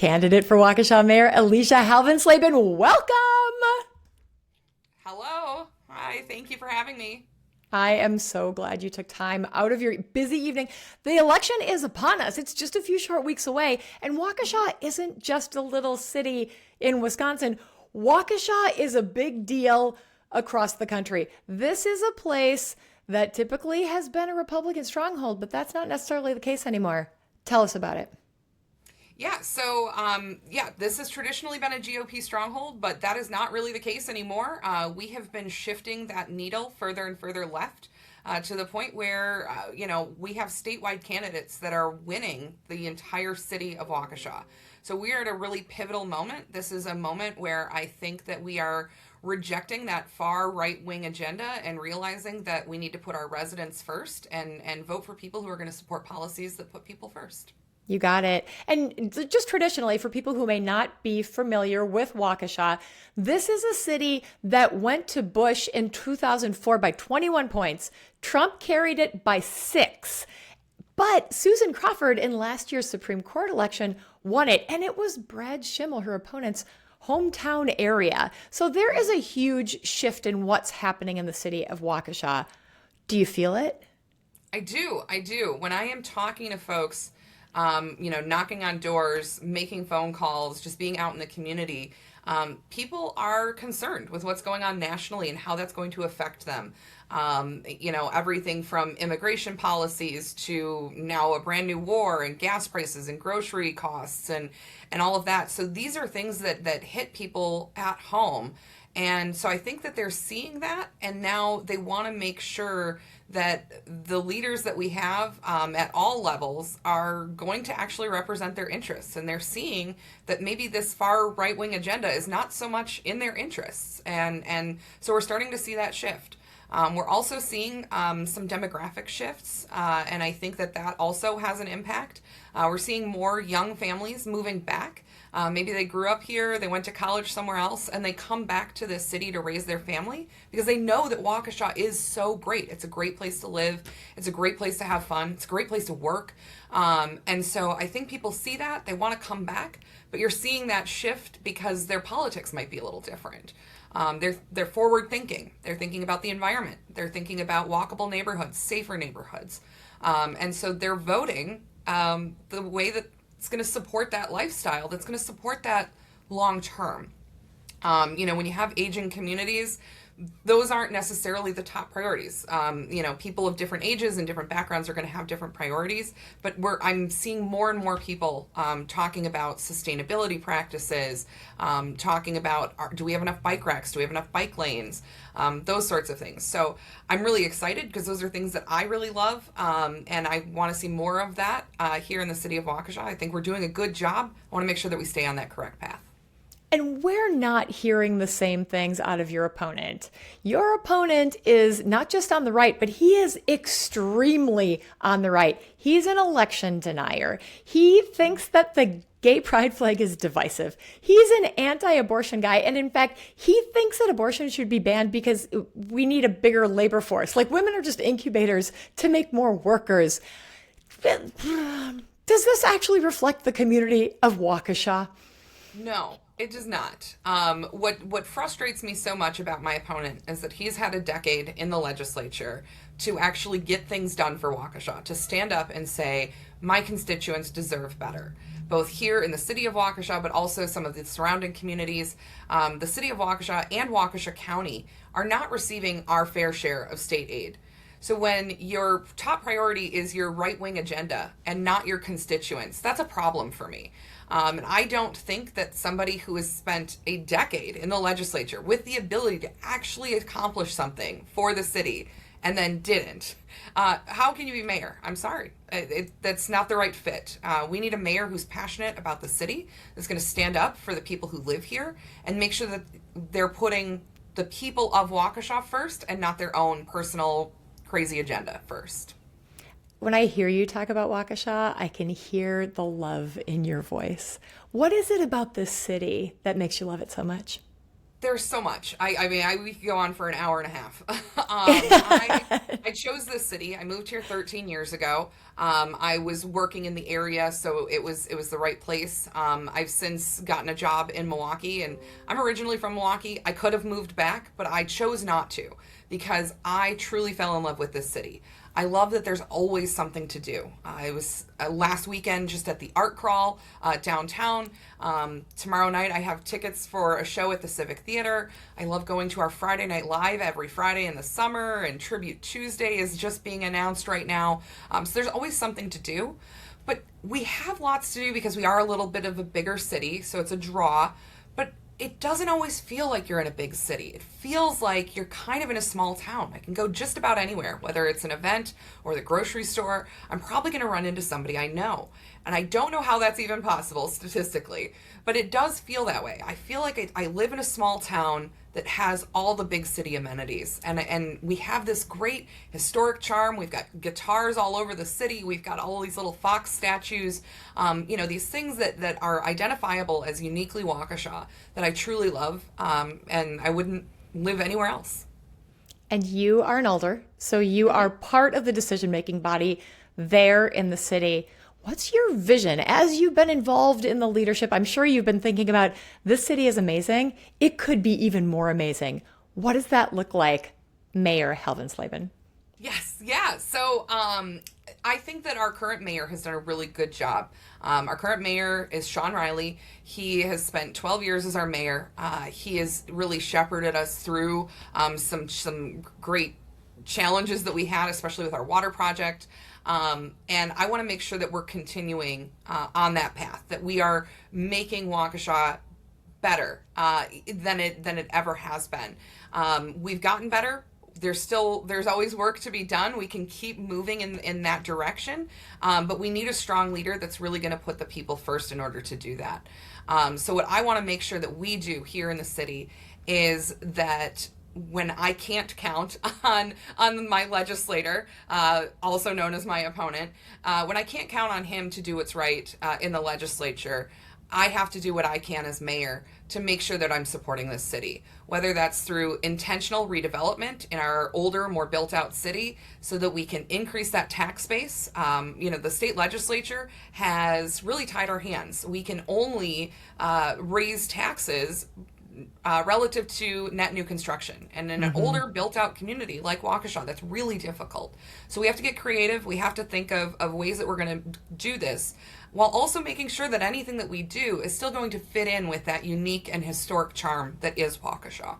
Candidate for Waukesha Mayor Alicia Halvensleben, welcome! Hello. Hi. Thank you for having me. I am so glad you took time out of your busy evening. The election is upon us. It's just a few short weeks away. And Waukesha isn't just a little city in Wisconsin. Waukesha is a big deal across the country. This is a place that typically has been a Republican stronghold, but that's not necessarily the case anymore. Tell us about it. This has traditionally been a GOP stronghold, but that is not really the case anymore. We have been shifting that needle further and further left to the point where, we have statewide candidates that are winning the entire city of Waukesha. So we are at a really pivotal moment. This is a moment where I think that we are rejecting that far right-wing agenda and realizing that we need to put our residents first and vote for people who are going to support policies that put people first. You got it. And just traditionally, for people who may not be familiar with Waukesha, this is a city that went to Bush in 2004 by 21 points. Trump carried it by 6. But Susan Crawford in last year's Supreme Court election won it. And it was Brad Schimmel, her opponent's hometown area. So there is a huge shift in what's happening in the city of Waukesha. Do you feel it? I do. When I am talking to folks, knocking on doors, making phone calls, just being out in the community, people are concerned with what's going on nationally and how that's going to affect them. Everything from immigration policies to now a brand new war and gas prices and grocery costs and all of that. So these are things that hit people at home. And so I think that they're seeing that, and now they want to make sure that the leaders that we have at all levels are going to actually represent their interests. And they're seeing that maybe this far right-wing agenda is not so much in their interests. And so we're starting to see that shift. We're also seeing some demographic shifts, and I think that also has an impact. We're seeing more young families moving back. Maybe they grew up here, they went to college somewhere else, and they come back to this city to raise their family because they know that Waukesha is so great. It's a great place to live. It's a great place to have fun. It's a great place to work. And so I think people see that. They want to come back, but you're seeing that shift because their politics might be a little different. They're forward thinking. They're thinking about the environment. They're thinking about walkable neighborhoods, safer neighborhoods. And so they're voting the way that it's going to support that lifestyle, that's going to support that long term. When you have aging communities, those aren't necessarily the top priorities. People of different ages and different backgrounds are going to have different priorities, but I'm seeing more and more people talking about sustainability practices, talking about do we have enough bike racks, do we have enough bike lanes, those sorts of things. So I'm really excited because those are things that I really love, and I want to see more of that here in the city of Waukesha. I think we're doing a good job. I want to make sure that we stay on that correct path. And we're not hearing the same things out of your opponent. Your opponent is not just on the right, but he is extremely on the right. He's an election denier. He thinks that the gay pride flag is divisive. He's an anti-abortion guy. And in fact, he thinks that abortion should be banned because we need a bigger labor force. Like women are just incubators to make more workers. Does this actually reflect the community of Waukesha? No. It does not. What frustrates me so much about my opponent is that he's had a decade in the legislature to actually get things done for Waukesha, to stand up and say, my constituents deserve better, both here in the city of Waukesha, but also some of the surrounding communities. The city of Waukesha and Waukesha County are not receiving our fair share of state aid. So when your top priority is your right-wing agenda and not your constituents, that's a problem for me. And I don't think that somebody who has spent a decade in the legislature with the ability to actually accomplish something for the city and then didn't, how can you be mayor? I'm sorry. That's not the right fit. We need a mayor who's passionate about the city, that's going to stand up for the people who live here and make sure that they're putting the people of Waukesha first and not their own personal crazy agenda first. When I hear you talk about Waukesha, I can hear the love in your voice. What is it about this city that makes you love it so much? There's so much. We could go on for an hour and a half. I I chose this city. I moved here 13 years ago. I was working in the area, so it was the right place. I've since gotten a job in Milwaukee, and I'm originally from Milwaukee. I could have moved back, but I chose not to because I truly fell in love with this city. I love that there's always something to do. I was last weekend just at the art crawl downtown. Tomorrow night I have tickets for a show at the Civic Theater. I love going to our Friday Night Live every Friday in the summer, and Tribute Tuesday is just being announced right now. So there's always something to do. But we have lots to do because we are a little bit of a bigger city, so it's a draw. But it doesn't always feel like you're in a big city. It feels like you're kind of in a small town. I can go just about anywhere, whether it's an event or the grocery store. I'm probably going to run into somebody I know. And I don't know how that's even possible statistically, but it does feel that way. I feel like I live in a small town that has all the big city amenities. And we have this great historic charm. We've got guitars all over the city. We've got all these little fox statues, these things that are identifiable as uniquely Waukesha that I truly love. And I wouldn't live anywhere else. And you are an alder, so you are part of the decision-making body there in the city. What's your vision as you've been involved in the leadership? I'm sure you've been thinking about this city is amazing. It could be even more amazing. What does that look like, Mayor Halvensleben? Yes, yeah. So I think that our current mayor has done a really good job. Our current mayor is Sean Riley. He has spent 12 years as our mayor. He has really shepherded us through some great challenges that we had, especially with our water project. And I want to make sure that we're continuing on that path, that we are making Waukesha better than it ever has been. We've gotten better. There's always work to be done. We can keep moving in that direction, but we need a strong leader that's really going to put the people first in order to do that. So what I want to make sure that we do here in the city is that when I can't count on my legislator, also known as my opponent, when I can't count on him to do what's right in the legislature, I have to do what I can as mayor to make sure that I'm supporting this city, whether that's through intentional redevelopment in our older, more built-out city so that we can increase that tax base. The state legislature has really tied our hands. We can only raise taxes relative to net new construction. And in an older built out community like Waukesha, that's really difficult. So we have to get creative. We have to think of ways that we're going to do this while also making sure that anything that we do is still going to fit in with that unique and historic charm that is Waukesha.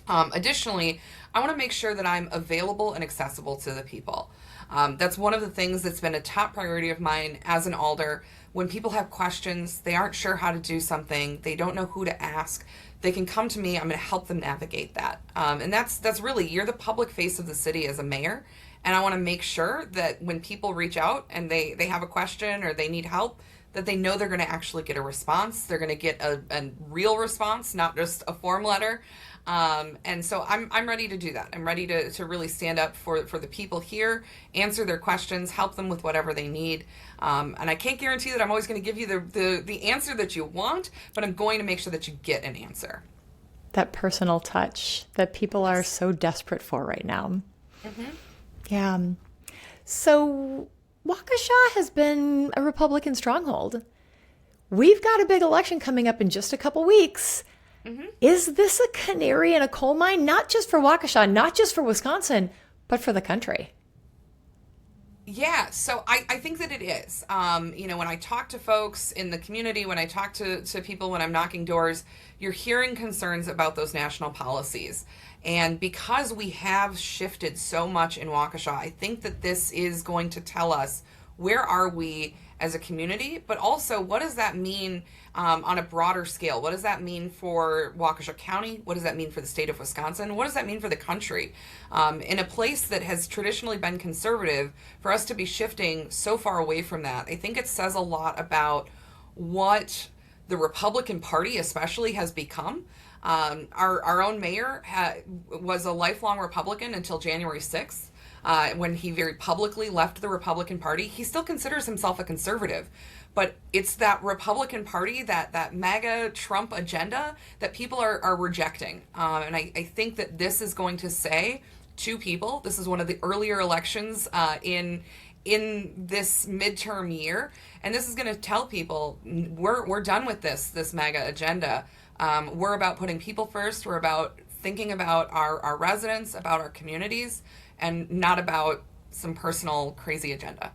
Additionally, I want to make sure that I'm available and accessible to the people. That's one of the things that's been a top priority of mine as an alder. When people have questions, they aren't sure how to do something, they don't know who to ask, they can come to me. I'm going to help them navigate that. And that's really, you're the public face of the city as a mayor. And I want to make sure that when people reach out and they have a question or they need help, that they know they're going to actually get a response. They're going to get a real response, not just a form letter. And so I'm ready to do that. I'm ready to really stand up for the people here, answer their questions, help them with whatever they need. And I can't guarantee that I'm always going to give you the answer that you want, but I'm going to make sure that you get an answer. That personal touch that people are so desperate for right now. Mm-hmm. Yeah. So Waukesha has been a Republican stronghold. We've got a big election coming up in just a couple weeks. Mm-hmm. Is this a canary in a coal mine, not just for Waukesha, not just for Wisconsin, but for the country? Yeah, so I think that it is. When I talk to folks in the community, when I talk to people when I'm knocking doors, you're hearing concerns about those national policies. And because we have shifted so much in Waukesha, I think that this is going to tell us where are we as a community, but also what does that mean on a broader scale? What does that mean for Waukesha County? What does that mean for the state of Wisconsin? What does that mean for the country? In a place that has traditionally been conservative, for us to be shifting so far away from that, I think it says a lot about what the Republican Party especially has become. Our own mayor was a lifelong Republican until January 6th. When he very publicly left the Republican Party. He still considers himself a conservative, but it's that Republican Party, that MAGA Trump agenda that people are rejecting. And I think that this is going to say two people. This is one of the earlier elections in this midterm year, and this is going to tell people we're done with this MAGA agenda. We're about putting people first. We're about thinking about our residents, about our communities, and not about some personal crazy agenda.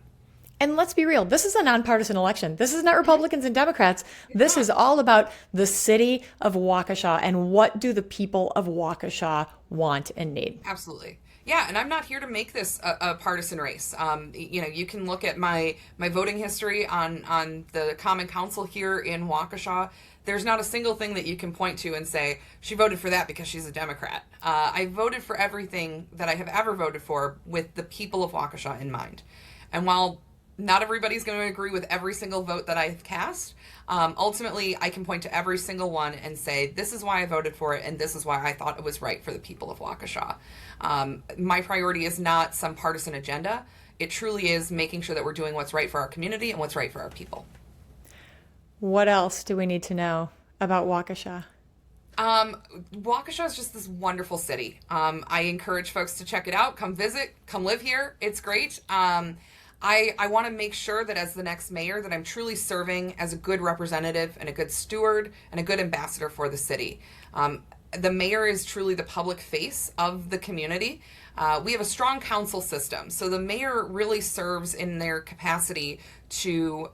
And let's be real, this is a nonpartisan election. This is not Republicans and Democrats. This is all about the city of Waukesha and what do the people of Waukesha want and need. Absolutely. Yeah, and I'm not here to make this a partisan race. You can look at my voting history on the Common Council here in Waukesha. There's not a single thing that you can point to and say, she voted for that because she's a Democrat. I voted for everything that I have ever voted for with the people of Waukesha in mind. And while not everybody's going to agree with every single vote that I've cast, ultimately I can point to every single one and say, this is why I voted for it, and this is why I thought it was right for the people of Waukesha. My priority is not some partisan agenda. It truly is making sure that we're doing what's right for our community and what's right for our people. What else do we need to know about Waukesha? Waukesha is just this wonderful city. I encourage folks to check it out. Come visit, come live here. It's great. I want to make sure that as the next mayor that I'm truly serving as a good representative and a good steward and a good ambassador for the city. The mayor is truly the public face of the community. We have a strong council system, so the mayor really serves in their capacity to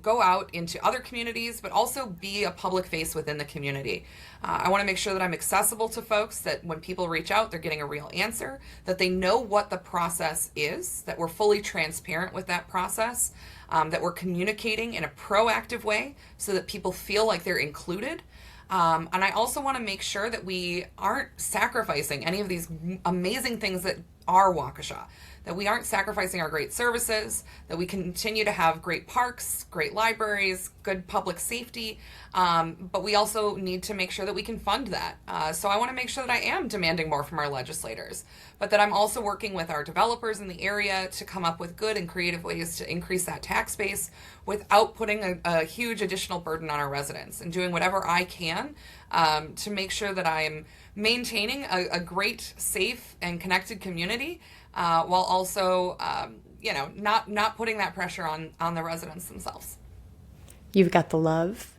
go out into other communities, but also be a public face within the community. I want to make sure that I'm accessible to folks, that when people reach out, they're getting a real answer, that they know what the process is, that we're fully transparent with that process, that we're communicating in a proactive way so that people feel like they're included. And I also want to make sure that we aren't sacrificing any of these amazing things that are Waukesha, that we aren't sacrificing our great services, that we continue to have great parks, great libraries, good public safety, but we also need to make sure that we can fund that. So I want to make sure that I am demanding more from our legislators, but that I'm also working with our developers in the area to come up with good and creative ways to increase that tax base without putting a huge additional burden on our residents, and doing whatever I can to make sure that I'm maintaining a great, safe, and connected community, while also, not putting that pressure on the residents themselves. You've got the love,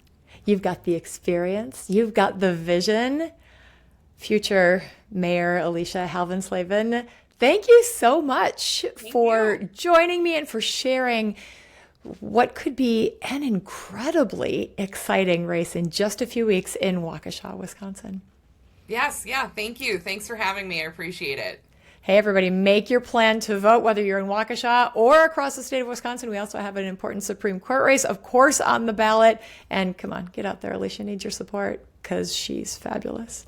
you've got the experience, you've got the vision. Future Mayor Alicia Halvensleben, thank you so much for joining me and for sharing what could be an incredibly exciting race in just a few weeks in Waukesha, Wisconsin. Yes, yeah, thank you. Thanks for having me. I appreciate it. Hey, everybody, make your plan to vote, whether you're in Waukesha or across the state of Wisconsin. We also have an important Supreme Court race, of course, on the ballot. And come on, get out there. Alicia needs your support because she's fabulous.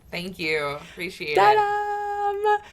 Thank you. Appreciate it. Ta-da!